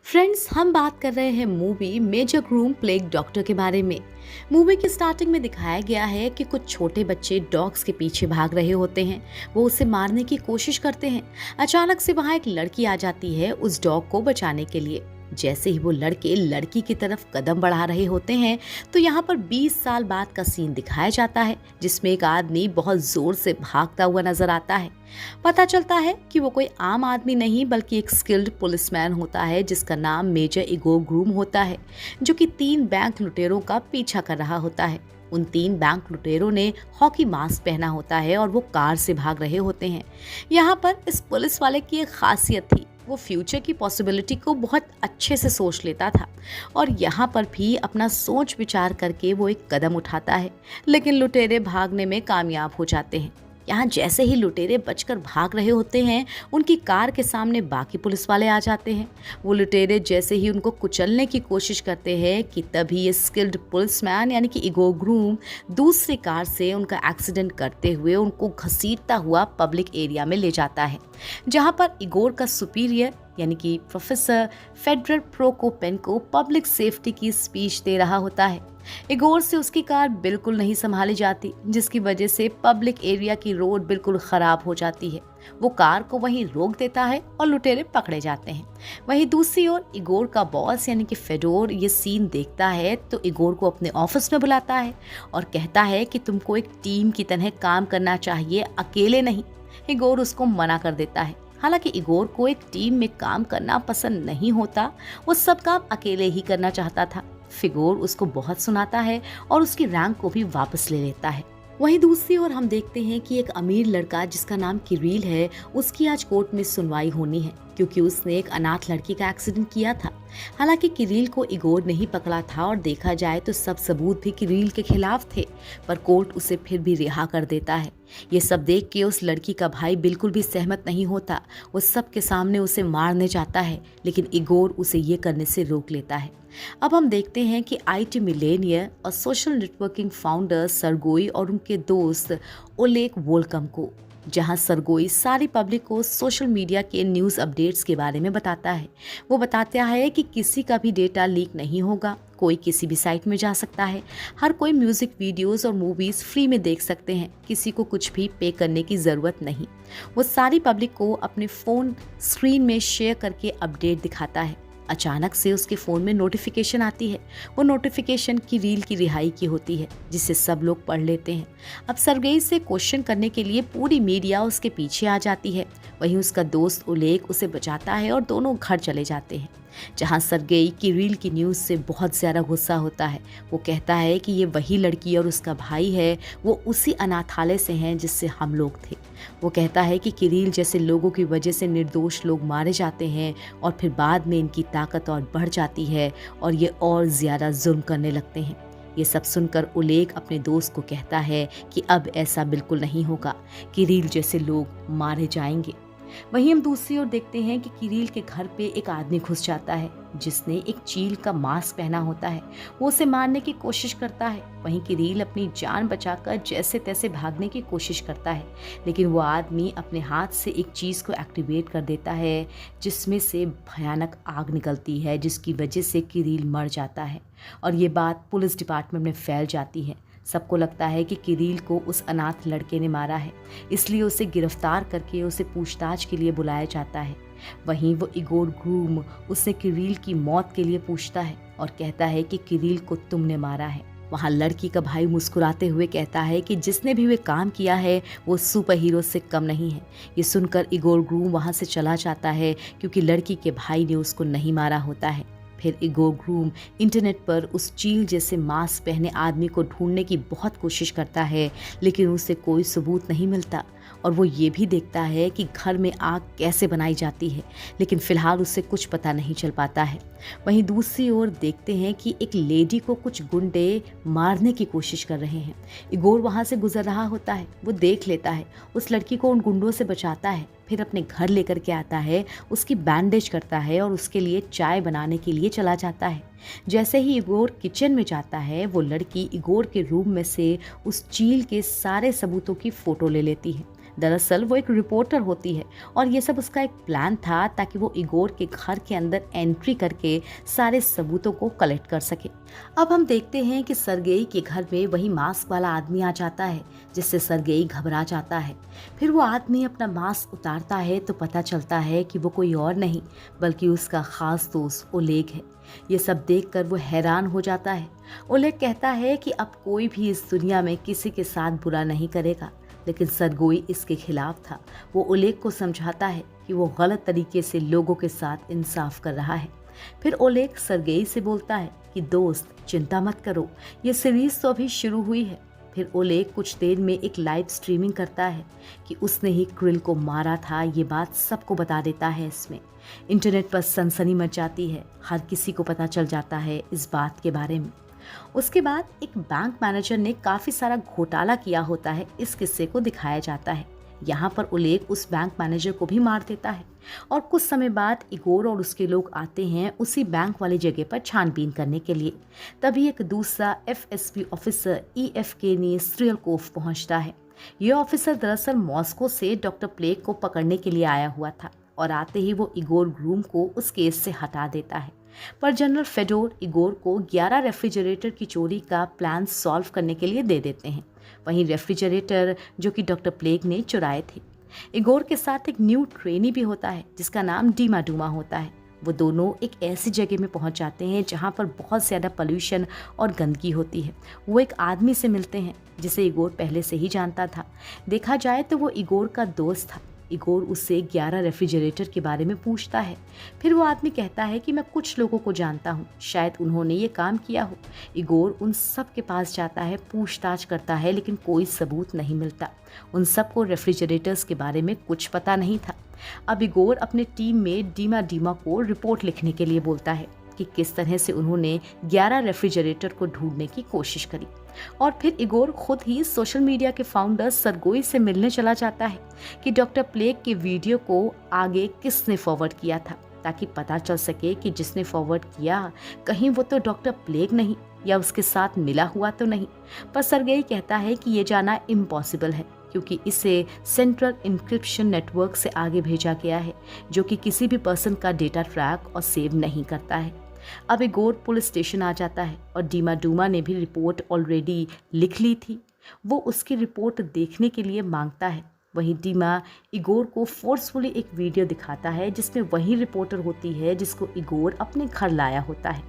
Friends, हम बात कर रहे हैं movie Major Grom Plague Doctor के बारे में। मूवी की स्टार्टिंग में दिखाया गया है कि कुछ छोटे बच्चे डॉग्स के पीछे भाग रहे होते हैं। वो उसे मारने की कोशिश करते हैं। अचानक से वहां एक लड़की आ जाती है उस डॉग को बचाने के लिए। जैसे ही वो लड़के लड़की की तरफ कदम बढ़ा रहे होते हैं तो यहाँ पर 20 साल बाद का सीन दिखाया जाता है, जिसमें एक आदमी बहुत जोर से भागता हुआ नजर आता है। पता चलता है कि वो कोई आम आदमी नहीं बल्कि एक स्किल्ड पुलिसमैन होता है जिसका नाम मेजर इगोर ग्रूम होता है, जो कि 3 बैंक लुटेरों का पीछा कर रहा होता है। उन 3 बैंक लुटेरों ने हॉकी मास्क पहना होता है और वो कार से भाग रहे होते हैं। यहाँ पर इस पुलिस वाले की एक खासियत थी, वो फ्यूचर की पॉसिबिलिटी को बहुत अच्छे से सोच लेता था और यहाँ पर भी अपना सोच विचार करके वो एक कदम उठाता है, लेकिन लुटेरे भागने में कामयाब हो जाते हैं। यहाँ जैसे ही लुटेरे बचकर भाग रहे होते हैं, उनकी कार के सामने बाकी पुलिस वाले आ जाते हैं। वो लुटेरे जैसे ही उनको कुचलने की कोशिश करते हैं कि तभी ये स्किल्ड पुलिसमैन यानी कि इगोर ग्रूम दूसरी कार से उनका एक्सीडेंट करते हुए उनको घसीटता हुआ पब्लिक एरिया में ले जाता है, जहाँ पर इगोर का सुपीरियर यानी कि प्रोफेसर फेडरल प्रोकोपेंको पब्लिक सेफ्टी की स्पीच दे रहा होता है। इगोर से उसकी कार बिल्कुल नहीं संभाली जाती, जिसकी वजह से पब्लिक एरिया की रोड बिल्कुल खराब हो जाती है। वो कार को वहीं रोक देता है और लुटेरे पकड़े जाते हैं। वहीं दूसरी ओर इगोर का बॉस यानी कि फेडोर ये सीन देखता है तो इगोर को अपने ऑफिस में बुलाता है और कहता है कि तुमको एक टीम की तरह काम करना चाहिए, अकेले नहीं। इगोर उसको मना कर देता है। हालांकि इगोर को एक टीम में काम करना पसंद नहीं होता, वो सब काम अकेले ही करना चाहता था। फिगोर उसको बहुत सुनाता है और उसकी रैंक को भी वापस ले लेता है। वहीं दूसरी ओर हम देखते हैं कि एक अमीर लड़का जिसका नाम किरील है, उसकी आज कोर्ट में सुनवाई होनी है क्योंकि उसने एक अनाथ लड़की का एक्सीडेंट किया था। हालांकि किरील को इगोर नहीं पकड़ा था और देखा जाए तो सब सबूत भी किरील के खिलाफ थे, पर कोर्ट उसे फिर भी रिहा कर देता है। ये सब देख के उस लड़की का भाई बिल्कुल भी सहमत नहीं होता। वो सबके सामने उसे मारने जाता है, लेकिन इगोर उसे ये करने से रोक लेता है। अब हम देखते हैं कि आईटी मिलेनियर और सोशल नेटवर्किंग फाउंडर सरगोई और उनके दोस्त ओलेग वोल्कम को, जहां सरगोई सारी पब्लिक को सोशल मीडिया के न्यूज़ अपडेट्स के बारे में बताता है। वो बताता है कि किसी का भी डेटा लीक नहीं होगा, कोई किसी भी साइट में जा सकता है, हर कोई म्यूजिक वीडियोस और मूवीज़ फ्री में देख सकते हैं, किसी को कुछ भी पे करने की ज़रूरत नहीं। वो सारी पब्लिक को अपने फ़ोन स्क्रीन में शेयर करके अपडेट दिखाता है। अचानक से उसके फ़ोन में नोटिफिकेशन आती है। वो नोटिफिकेशन किरील की रिहाई की होती है, जिसे सब लोग पढ़ लेते हैं। अब सरगेई से क्वेश्चन करने के लिए पूरी मीडिया उसके पीछे आ जाती है। वहीं उसका दोस्त ओलेग उसे बचाता है और दोनों घर चले जाते हैं, जहां सरगेई किरील की न्यूज़ से बहुत ज़्यादा गुस्सा होता है। वो कहता है कि ये वही लड़की और उसका भाई है, वो उसी अनाथालय से हैं जिससे हम लोग थे। वो कहता है कि किरील जैसे लोगों की वजह से निर्दोष लोग मारे जाते हैं और फिर बाद में इनकी ताकत और बढ़ जाती है और ये और ज़्यादा जुल्म करने लगते हैं। ये सब सुनकर ओलेग अपने दोस्त को कहता है कि अब ऐसा बिल्कुल नहीं होगा, किरील जैसे लोग मारे जाएंगे। वहीं हम दूसरी ओर देखते हैं कि किरील के घर पे एक आदमी घुस जाता है जिसने एक चील का मास्क पहना होता है। वो उसे मारने की कोशिश करता है। वहीं किरील अपनी जान बचाकर जैसे तैसे भागने की कोशिश करता है, लेकिन वो आदमी अपने हाथ से एक चीज़ को एक्टिवेट कर देता है जिसमें से भयानक आग निकलती है, जिसकी वजह से किरील मर जाता है और ये बात पुलिस डिपार्टमेंट में फैल जाती है। सबको लगता है कि किरील को उस अनाथ लड़के ने मारा है, इसलिए उसे गिरफ्तार करके उसे पूछताछ के लिए बुलाया जाता है। वहीं वो इगोर ग्रूम उससे किरील की मौत के लिए पूछता है और कहता है कि किरील को तुमने मारा है। वहाँ लड़की का भाई मुस्कुराते हुए कहता है कि जिसने भी वे काम किया है वो सुपर हीरो से कम नहीं है। ये सुनकर इगोर ग्रूम वहाँ से चला जाता है क्योंकि लड़की के भाई ने उसको नहीं मारा होता है। फिर इगोर ग्रूम इंटरनेट पर उस चील जैसे मास्क पहने आदमी को ढूंढने की बहुत कोशिश करता है, लेकिन उसे कोई सबूत नहीं मिलता और वो ये भी देखता है कि घर में आग कैसे बनाई जाती है, लेकिन फिलहाल उसे कुछ पता नहीं चल पाता है। वहीं दूसरी ओर देखते हैं कि एक लेडी को कुछ गुंडे मारने की कोशिश कर रहे हैं। इगोर वहाँ से गुजर रहा होता है, वो देख लेता है, उस लड़की को उन गुंडों से बचाता है, फिर अपने घर लेकर के आता है, उसकी बैंडेज करता है और उसके लिए चाय बनाने के लिए चला जाता है। जैसे ही इगोर किचन में जाता है, वो लड़की इगोर के रूम में से उस चील के सारे सबूतों की फ़ोटो ले लेती है। दरअसल वो एक रिपोर्टर होती है और ये सब उसका एक प्लान था ताकि वो इगोर के घर के अंदर एंट्री करके सारे सबूतों को कलेक्ट कर सके। अब हम देखते हैं कि सरगेई के घर में वही मास्क वाला आदमी आ जाता है, जिससे सरगेई घबरा जाता है। फिर वो आदमी अपना मास्क उतारता है तो पता चलता है कि वो कोई और नहीं बल्कि उसका खास दोस्त ओलेग है। ये सब देखकर वो हैरान हो जाता है। ओलेग कहता है कि अब कोई भी इस दुनिया में किसी के साथ बुरा नहीं करेगा, लेकिन सरगोई इसके खिलाफ था। वो ओलेग को समझाता है कि वो गलत तरीके से लोगों के साथ इंसाफ कर रहा है। फिर ओलेग सरगेई से बोलता है कि दोस्त चिंता मत करो, ये सीरीज तो अभी शुरू हुई है। फिर ओलेग कुछ देर में एक लाइव स्ट्रीमिंग करता है कि उसने ही क्रिल को मारा था। ये बात सबको बता देता है। इसमें इंटरनेट पर सनसनी मच जाती है, हर किसी को पता चल जाता है इस बात के बारे में। उसके बाद एक बैंक मैनेजर ने काफ़ी सारा घोटाला किया होता है, इस किस्से को दिखाया जाता है। यहाँ पर ओलेग उस बैंक मैनेजर को भी मार देता है और कुछ समय बाद इगोर और उसके लोग आते हैं उसी बैंक वाली जगह पर छानबीन करने के लिए। तभी एक दूसरा एफएसबी ऑफिसर ईएफके स्ट्रेलकोव पहुंचता है। ये ऑफिसर दरअसल मॉस्को से डॉक्टर प्लेग को पकड़ने के लिए आया हुआ था और आते ही वो इगोर ग्रूम को उस केस से हटा देता है। पर जनरल फेडोर इगोर को 11 रेफ्रिजरेटर की चोरी का प्लान सॉल्व करने के लिए दे देते हैं, वहीं रेफ्रिजरेटर जो कि डॉक्टर प्लेग ने चुराए थे। इगोर के साथ एक न्यू ट्रेनी भी होता है जिसका नाम डीमा डूमा होता है। वो दोनों एक ऐसी जगह में पहुंच जाते हैं जहां पर बहुत ज़्यादा पोल्यूशन और गंदगी होती है। वो एक आदमी से मिलते हैं जिसे इगोर पहले से ही जानता था। देखा जाए तो वो इगोर का दोस्त था। इगोर उससे 11 रेफ्रिजरेटर के बारे में पूछता है। फिर वो आदमी कहता है कि मैं कुछ लोगों को जानता हूँ, शायद उन्होंने ये काम किया हो। इगोर उन सब के पास जाता है, पूछताछ करता है, लेकिन कोई सबूत नहीं मिलता। उन सबको रेफ्रिजरेटर्स के बारे में कुछ पता नहीं था। अब इगोर अपने टीम में डीमा को रिपोर्ट लिखने के लिए बोलता है कि किस तरह से उन्होंने 11 रेफ्रिजरेटर को ढूंढने की कोशिश करी। और फिर इगोर खुद ही सोशल मीडिया के फाउंडर सरगोई से मिलने चला जाता है कि डॉक्टर प्लेग के वीडियो को आगे किसने फॉरवर्ड किया था, ताकि पता चल सके कि जिसने फॉरवर्ड किया कहीं वो तो डॉक्टर प्लेग नहीं या उसके साथ मिला हुआ तो नहीं। पर सरगेई कहता है कि ये जाना इम्पॉसिबल है क्योंकि इसे सेंट्रल इंक्रिप्शन नेटवर्क से आगे भेजा गया है जो कि किसी भी पर्सन का डेटा ट्रैक और सेव नहीं करता है। अब इगोर पुलिस स्टेशन आ जाता है और डीमा डूमा ने भी रिपोर्ट ऑलरेडी लिख ली थी। वो उसकी रिपोर्ट देखने के लिए मांगता है। वहीं डीमा इगोर को फोर्सफुली एक वीडियो दिखाता है जिसमें वही रिपोर्टर होती है जिसको इगोर अपने घर लाया होता है।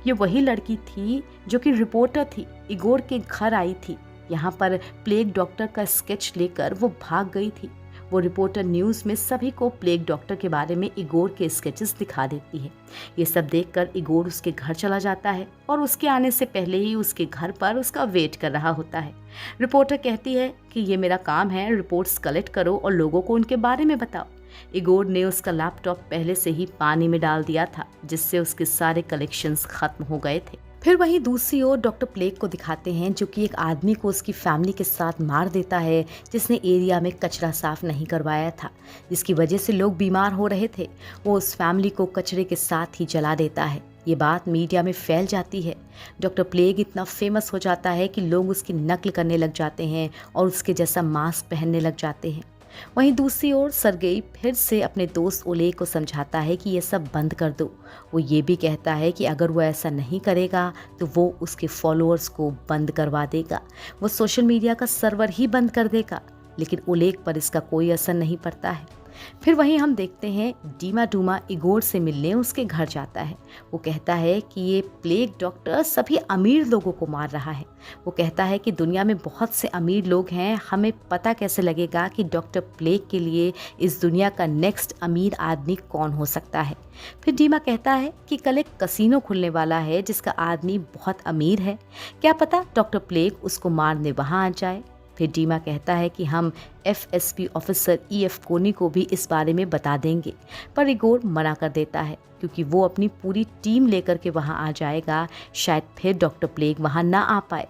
ये वही लड़की थी जो कि रिपोर्टर थी, इगोर के घर आई थी। यहाँ पर प्लेग डॉक्टर का स्केच लेकर वो भाग गई थी। वो रिपोर्टर न्यूज़ में सभी को प्लेग डॉक्टर के बारे में इगोर के स्केचेस दिखा देती है। ये सब देखकर इगोर उसके घर चला जाता है और उसके आने से पहले ही उसके घर पर उसका वेट कर रहा होता है। रिपोर्टर कहती है कि ये मेरा काम है, रिपोर्ट्स कलेक्ट करो और लोगों को उनके बारे में बताओ। इगोर ने उसका लैपटॉप पहले से ही पानी में डाल दिया था जिससे उसके सारे कलेक्शंस खत्म हो गए थे। फिर वहीं दूसरी ओर डॉक्टर प्लेग को दिखाते हैं जो कि एक आदमी को उसकी फैमिली के साथ मार देता है जिसने एरिया में कचरा साफ नहीं करवाया था, जिसकी वजह से लोग बीमार हो रहे थे। वो उस फैमिली को कचरे के साथ ही जला देता है। ये बात मीडिया में फैल जाती है। डॉक्टर प्लेग इतना फेमस हो जाता है कि लोग उसकी नकल करने लग जाते हैं और उसके जैसा मास्क पहनने लग जाते हैं। वहीं दूसरी ओर सरगेई फिर से अपने दोस्त ओलेग को समझाता है कि ये सब बंद कर दो। वो ये भी कहता है कि अगर वो ऐसा नहीं करेगा तो वो उसके फॉलोअर्स को बंद करवा देगा, वो सोशल मीडिया का सर्वर ही बंद कर देगा। लेकिन ओलेग पर इसका कोई असर नहीं पड़ता है। फिर वहीं हम देखते हैं डीमा डूमा इगोर से मिलने उसके घर जाता है। वो कहता है कि ये प्लेग डॉक्टर सभी अमीर लोगों को मार रहा है। वो कहता है कि दुनिया में बहुत से अमीर लोग हैं, हमें पता कैसे लगेगा कि डॉक्टर प्लेग के लिए इस दुनिया का नेक्स्ट अमीर आदमी कौन हो सकता है। फिर डीमा कहता है कि कल एक कसीनो खुलने वाला है जिसका आदमी बहुत अमीर है, क्या पता डॉक्टर प्लेग उसको मारने वहाँ आ जाए। फिर डीमा कहता है कि हम एफएसपी ऑफिसर ईएफ कोनी को भी इस बारे में बता देंगे, पर इगोर मना कर देता है क्योंकि वो अपनी पूरी टीम लेकर के वहां आ जाएगा, शायद फिर डॉक्टर प्लेग वहां ना आ पाए।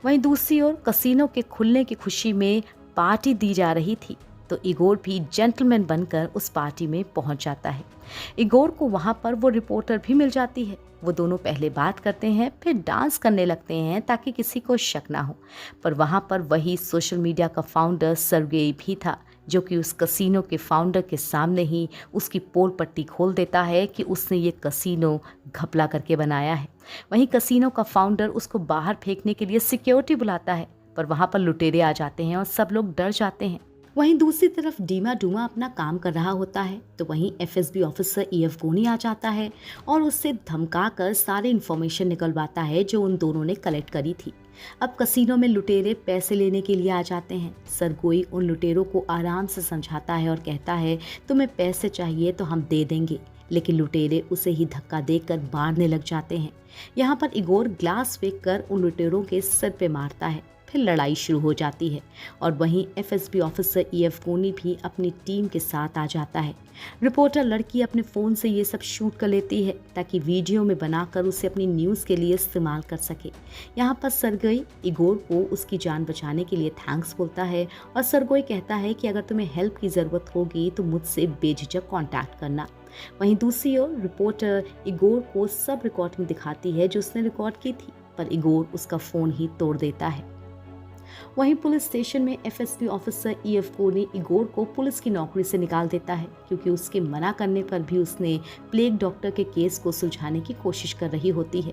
वहीं दूसरी ओर कसीनो के खुलने की खुशी में पार्टी दी जा रही थी तो इगोर भी जेंटलमैन बनकर उस पार्टी में पहुंच जाता है। इगोर को वहां पर वो रिपोर्टर भी मिल जाती है। वो दोनों पहले बात करते हैं, फिर डांस करने लगते हैं ताकि किसी को शक ना हो। पर वहाँ पर वही सोशल मीडिया का फाउंडर सरगेई भी था जो कि उस कसीनो के फाउंडर के सामने ही उसकी पोल पट्टी खोल देता है कि उसने ये कसीनो घपला करके बनाया है। वहीं कसीनो का फाउंडर उसको बाहर फेंकने के लिए सिक्योरिटी बुलाता है, पर वहाँ पर लुटेरे आ जाते हैं और सब लोग डर जाते हैं। वहीं दूसरी तरफ डीमा डूमा अपना काम कर रहा होता है तो वहीं एफएसबी ऑफिसर ईएफ गोनी आ जाता है और उससे धमका कर सारी इन्फॉर्मेशन निकलवाता है जो उन दोनों ने कलेक्ट करी थी। अब कसीनो में लुटेरे पैसे लेने के लिए आ जाते हैं। सरगोई उन लुटेरों को आराम से समझाता है और कहता है तुम्हें पैसे चाहिए तो हम दे देंगे, लेकिन लुटेरे उसे ही धक्का देकर मारने लग जाते हैं। यहाँ पर इगोर ग्लास फेंक कर उन लुटेरों के सिर पे मारता है। फिर लड़ाई शुरू हो जाती है और वहीं एफएसबी ऑफिसर ईएफ गोनी भी अपनी टीम के साथ आ जाता है। रिपोर्टर लड़की अपने फ़ोन से ये सब शूट कर लेती है ताकि वीडियो में बनाकर उसे अपनी न्यूज़ के लिए इस्तेमाल कर सके। यहाँ पर सरगोई इगोर को उसकी जान बचाने के लिए थैंक्स बोलता है और सरगोई कहता है कि अगर तुम्हें हेल्प की ज़रूरत होगी तो मुझसे बेझिझक कॉन्टैक्ट करना। वहीं दूसरी ओर रिपोर्टर इगोर को सब रिकॉर्डिंग दिखाती है जो उसने रिकॉर्ड की थी, पर इगोर उसका फ़ोन ही तोड़ देता है। वहीं पुलिस स्टेशन में एफएसबी ऑफिसर ईएफ गोनी इगोर को पुलिस की नौकरी से निकाल देता है क्योंकि उसके मना करने पर भी उसने प्लेग डॉक्टर के केस को सुलझाने की कोशिश कर रही होती है।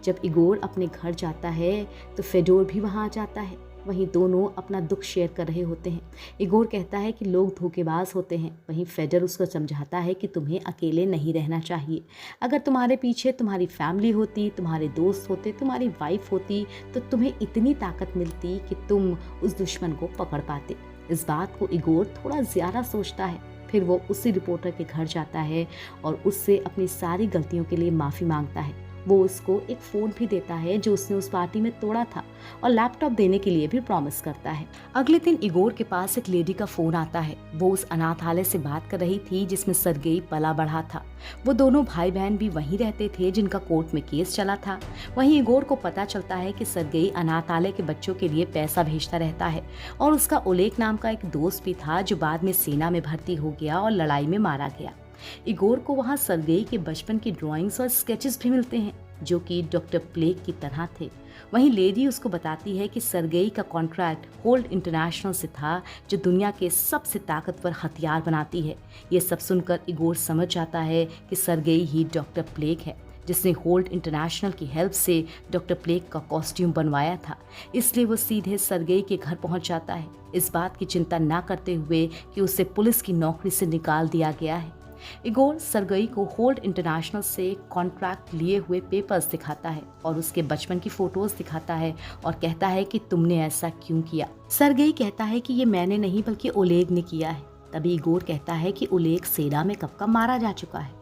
जब इगोर अपने घर जाता है तो फेडोर भी वहां आ जाता है। वहीं दोनों अपना दुख शेयर कर रहे होते हैं। इगोर कहता है कि लोग धोखेबाज होते हैं, वहीं फेडर उसको समझाता है कि तुम्हें अकेले नहीं रहना चाहिए। अगर तुम्हारे पीछे तुम्हारी फैमिली होती, तुम्हारे दोस्त होते, तुम्हारी वाइफ होती तो तुम्हें इतनी ताकत मिलती कि तुम उस दुश्मन को पकड़ पाते। इस बात को इगोर थोड़ा ज़्यादा सोचता है। फिर वो उसी रिपोर्टर के घर जाता है और उससे अपनी सारी गलतियों के लिए माफ़ी मांगता है। वो उसको एक फ़ोन भी देता है जो उसने उस पार्टी में तोड़ा था और लैपटॉप देने के लिए भी प्रॉमिस करता है। अगले दिन इगोर के पास एक लेडी का फ़ोन आता है। वो उस अनाथालय से बात कर रही थी जिसमें सरगेई पला बढ़ा था। वो दोनों भाई बहन भी वहीं रहते थे जिनका कोर्ट में केस चला था। वहीं इगोर को पता चलता है कि सरगेई अनाथालय के बच्चों के लिए पैसा भेजता रहता है और उसका ओलेग नाम का एक दोस्त भी था जो बाद में सेना में भर्ती हो गया और लड़ाई में मारा गया। इगोर को वहाँ सरगेई के बचपन की ड्राइंग्स और स्केचेस भी मिलते हैं जो कि डॉक्टर प्लेग की तरह थे। वहीं लेडी उसको बताती है कि सरगेई का कॉन्ट्रैक्ट होल्ड इंटरनेशनल से था जो दुनिया के सबसे ताकतवर हथियार बनाती है। ये सब सुनकर इगोर समझ जाता है कि सरगेई ही डॉक्टर प्लेग है जिसने होल्ड इंटरनेशनल की हेल्प से डॉक्टर प्लेग का कॉस्ट्यूम बनवाया था। इसलिए वो सीधे सरगेई के घर पहुंच जाता है, इस बात की चिंता ना करते हुए कि उसे पुलिस की नौकरी से निकाल दिया गया है। इगोर सरगेई को होल्ड इंटरनेशनल से कॉन्ट्रैक्ट लिए हुए पेपर्स दिखाता है और उसके बचपन की फोटोज दिखाता है और कहता है कि तुमने ऐसा क्यों किया। सरगेई कहता है कि ये मैंने नहीं बल्कि ओलेग ने किया है। तभी इगोर कहता है कि ओलेग सेना में कब का मारा जा चुका है।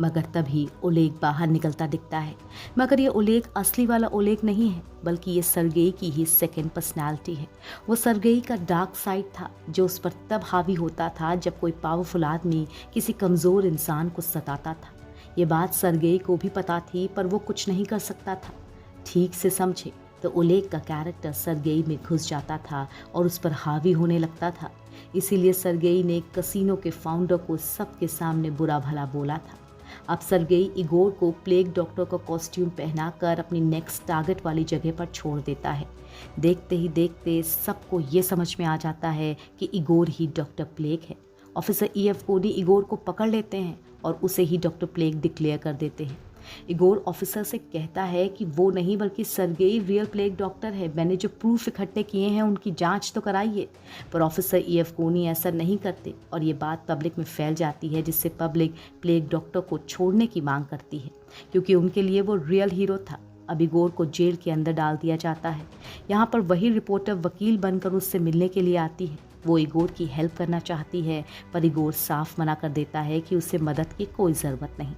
मगर तभी ओलेग बाहर निकलता दिखता है। मगर ये ओलेग असली वाला ओलेग नहीं है बल्कि ये सरगेई की ही सेकंड पर्सनालिटी है। वो सरगेई का डार्क साइड था जो उस पर तब हावी होता था जब कोई पावरफुल आदमी किसी कमज़ोर इंसान को सताता था। ये बात सरगेई को भी पता थी पर वो कुछ नहीं कर सकता था। ठीक से समझे तो ओलेग का कैरेक्टर सरगेई में घुस जाता था और उस पर हावी होने लगता था। इसीलिए सरगेई ने कसीनो के फाउंडर को सबके सामने बुरा भला बोला था। अब सरगेई इगोर को प्लेग डॉक्टर का कॉस्ट्यूम पहनाकर अपनी नेक्स्ट टारगेट वाली जगह पर छोड़ देता है। देखते ही देखते सबको ये समझ में आ जाता है कि इगोर ही डॉक्टर प्लेग है। ऑफिसर ईएफ गोनी इगोर को पकड़ लेते हैं और उसे ही डॉक्टर प्लेग डिक्लेयर कर देते हैं। इगोर ऑफिसर से कहता है कि वो नहीं बल्कि सरगेई रियल प्लेग डॉक्टर है। मैंने जो प्रूफ इकट्ठे किए हैं उनकी जांच तो कराइए। पर ऑफिसर ईएफ गोनी ऐसा नहीं करते और ये बात पब्लिक में फैल जाती है जिससे पब्लिक प्लेग डॉक्टर को छोड़ने की मांग करती है क्योंकि उनके लिए वो रियल हीरो था। अब इगोर को जेल के अंदर डाल दिया जाता है। यहाँ पर वही रिपोर्टर वकील बनकर उससे मिलने के लिए आती है। वो इगोर की हेल्प करना चाहती है पर इगोर साफ मना कर देता है कि उसे मदद की कोई ज़रूरत नहीं।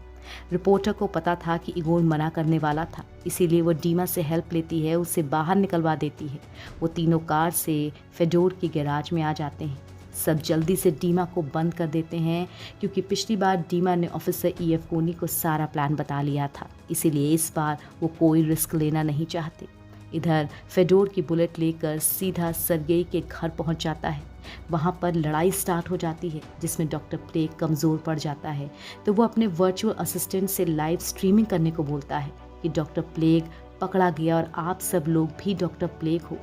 रिपोर्टर को पता था कि इगोर मना करने वाला था, इसीलिए वो डीमा से हेल्प लेती है, उसे बाहर निकलवा देती है। वो तीनों कार से फेडोर की गैराज में आ जाते हैं। सब जल्दी से डीमा को बंद कर देते हैं क्योंकि पिछली बार डीमा ने ऑफिसर ईएफ गोनी को सारा प्लान बता लिया था, इसीलिए इस बार वो कोई रिस्क लेना नहीं चाहते। इधर फेडोर की बुलेट लेकर सीधा सरगेई के घर पहुंच जाता है। वहाँ पर लड़ाई स्टार्ट हो जाती है जिसमें डॉक्टर प्लेग कमज़ोर पड़ जाता है तो वो अपने वर्चुअल असिस्टेंट से लाइव स्ट्रीमिंग करने को बोलता है कि डॉक्टर प्लेग पकड़ा गया और आप सब लोग भी डॉक्टर प्लेग हो।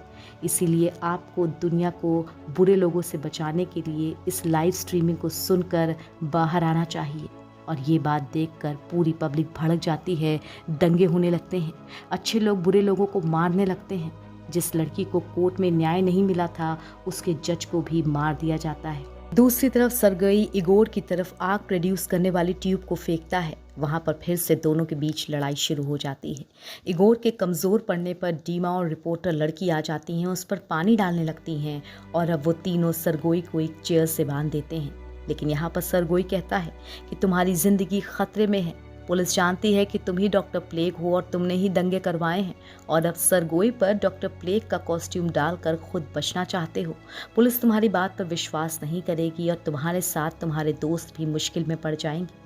इसीलिए आपको दुनिया को बुरे लोगों से बचाने के लिए इस लाइव स्ट्रीमिंग को सुनकर बाहर आना चाहिए। और ये बात देखकर पूरी पब्लिक भड़क जाती है, दंगे होने लगते हैं, अच्छे लोग बुरे लोगों को मारने लगते हैं। जिस लड़की को कोर्ट में न्याय नहीं मिला था उसके जज को भी मार दिया जाता है। दूसरी तरफ सरगई इगोर की तरफ आग प्रोड्यूस करने वाली ट्यूब को फेंकता है। वहां पर फिर से दोनों के बीच लड़ाई शुरू हो जाती है। इगोर के कमज़ोर पड़ने पर डीमा और रिपोर्टर लड़की आ जाती हैं, उस पर पानी डालने लगती हैं और अब वो तीनों सरगोई को एक चेयर से बांध देते हैं। लेकिन यहाँ पर सरगोई कहता है कि तुम्हारी ज़िंदगी खतरे में है। पुलिस जानती है कि तुम ही डॉक्टर प्लेग हो और तुमने ही दंगे करवाए हैं और अब सरगोई पर डॉक्टर प्लेग का कॉस्ट्यूम डालकर खुद बचना चाहते हो। पुलिस तुम्हारी बात पर विश्वास नहीं करेगी और तुम्हारे साथ तुम्हारे दोस्त भी मुश्किल में पड़ जाएंगे।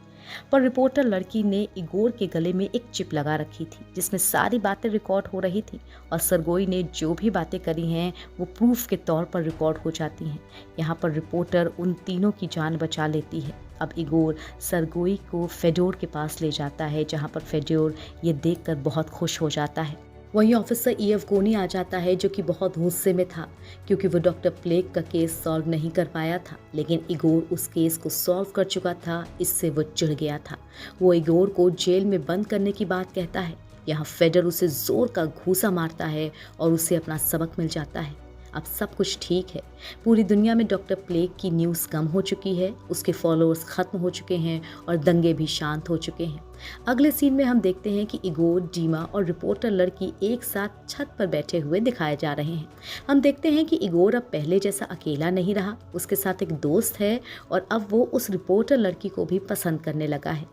पर रिपोर्टर लड़की ने इगोर के गले में एक चिप लगा रखी थी जिसमें सारी बातें रिकॉर्ड हो रही थी और सरगोई ने जो भी बातें करी हैं वो प्रूफ के तौर पर रिकॉर्ड हो जाती हैं। यहाँ पर रिपोर्टर उन तीनों की जान बचा लेती है। अब इगोर सरगोई को फेडोर के पास ले जाता है, जहाँ पर फेडोर ये देखकर बहुत खुश हो जाता है। वहीं ऑफिसर ईएवगोनी आ जाता है जो कि बहुत गुस्से में था क्योंकि वो डॉक्टर प्लेग का केस सॉल्व नहीं कर पाया था, लेकिन इगोर उस केस को सॉल्व कर चुका था। इससे वो चिढ़ गया था। वो इगोर को जेल में बंद करने की बात कहता है। यहाँ फेडर उसे जोर का घूंसा मारता है और उसे अपना सबक मिल जाता है। अब सब कुछ ठीक है। पूरी दुनिया में डॉक्टर प्लेग की न्यूज़ कम हो चुकी है, उसके फॉलोअर्स ख़त्म हो चुके हैं और दंगे भी शांत हो चुके हैं। अगले सीन में हम देखते हैं कि इगोर, डीमा और रिपोर्टर लड़की एक साथ छत पर बैठे हुए दिखाए जा रहे हैं। हम देखते हैं कि इगोर अब पहले जैसा अकेला नहीं रहा, उसके साथ एक दोस्त है और अब वो उस रिपोर्टर लड़की को भी पसंद करने लगा है।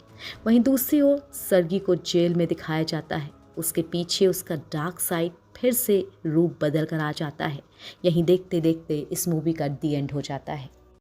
वहीं दूसरी ओर सरगी को जेल में दिखाया जाता है। उसके पीछे उसका डार्क साइड फिर से रूप बदल कर आ जाता है। यहीं देखते देखते इस मूवी का दी एंड हो जाता है।